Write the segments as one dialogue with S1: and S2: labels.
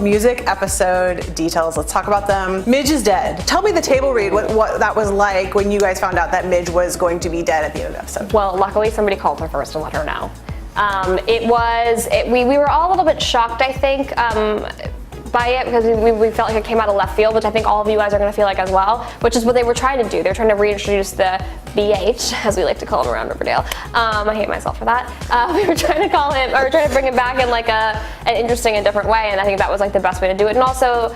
S1: Music, episode, details. Let's talk about them. Midge is dead. Tell me the table read, what that was like when you guys found out that Midge was going to be dead at the end of the episode.
S2: Well, luckily somebody called her first and let her know. We were all a little bit shocked, I think, by it, because we felt like it came out of left field, which I think all of you guys are going to feel like as well, which is what they were trying to do. They were trying to reintroduce the BH, as we like to call him around Riverdale. I hate myself for that. We were trying to call him, or trying to bring him back in like an interesting and different way, and I think that was like the best way to do it. And also,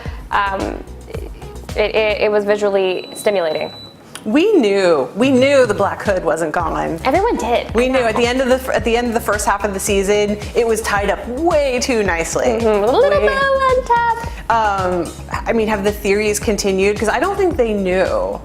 S2: it was visually stimulating.
S1: We knew the Black Hood wasn't gone.
S2: Everyone did.
S1: We knew at the end of the first half of the season, it was tied up way too nicely.
S2: Mm-hmm. A little bow on top.
S1: I mean, have the theories continued? Because I don't think they knew.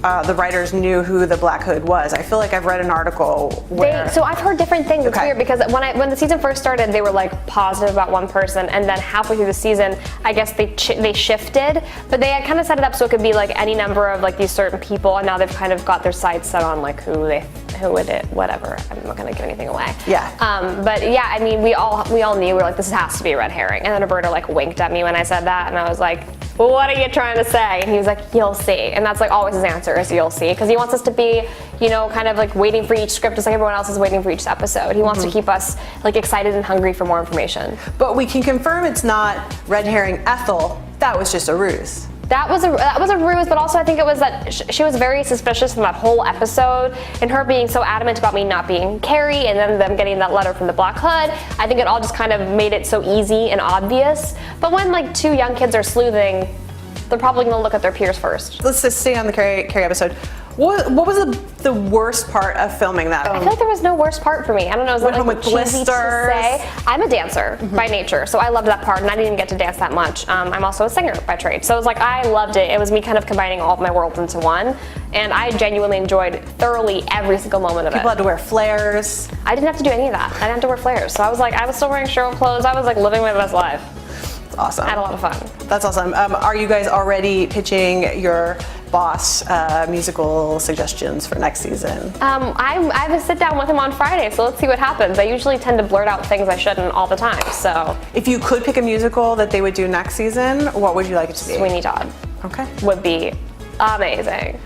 S1: The writers knew who the Black Hood was. I feel like I've read an article where...
S2: So I've heard different things. It's weird because when the season first started, they were like positive about one person, and then halfway through the season, I guess they shifted, but they had kind of set it up so it could be like any number of like these certain people, and now they've kind of got their sights set on like who it is, whatever. I'm not gonna give anything away.
S1: Yeah.
S2: But yeah, I mean, we all knew, we were like, this has to be a red herring, and then Roberta like winked at me when I said that, and I was like, well, what are you trying to say? And he was like, you'll see. And that's like always his answer is you'll see. Because he wants us to be, you know, kind of like waiting for each script just like everyone else is waiting for each episode. He wants to keep us like excited and hungry for more information.
S1: But we can confirm it's not red herring Ethel. That was just a ruse.
S2: That was a ruse, but also I think it was that she was very suspicious in that whole episode, and her being so adamant about me not being Carrie, and then them getting that letter from the Black Hood. I think it all just kind of made it so easy and obvious. But when like two young kids are sleuthing, they're probably gonna look at their peers first.
S1: Let's just stay on the Carrie episode. What was the worst part of filming that?
S2: I feel like there was no worst part for me. I don't know, is that like cheesy to say? I'm a dancer by nature, so I loved that part, and I didn't even get to dance that much. I'm also a singer by trade, so it was like I loved it. It was me kind of combining all of my worlds into one, and I genuinely enjoyed thoroughly every single moment of it.
S1: People had to wear flares.
S2: I didn't have to do any of that. I didn't have to wear flares, so I was like, I was still wearing Cheryl clothes. I was like living my best life.
S1: That's awesome.
S2: I had a lot of fun.
S1: That's awesome. Are you guys already pitching your boss musical suggestions for next season?
S2: I have a sit down with him on Friday, so let's see what happens. I usually tend to blurt out things I shouldn't all the time, so.
S1: If you could pick a musical that they would do next season, what would you like it to be?
S2: Sweeney Todd.
S1: Okay.
S2: Would be amazing.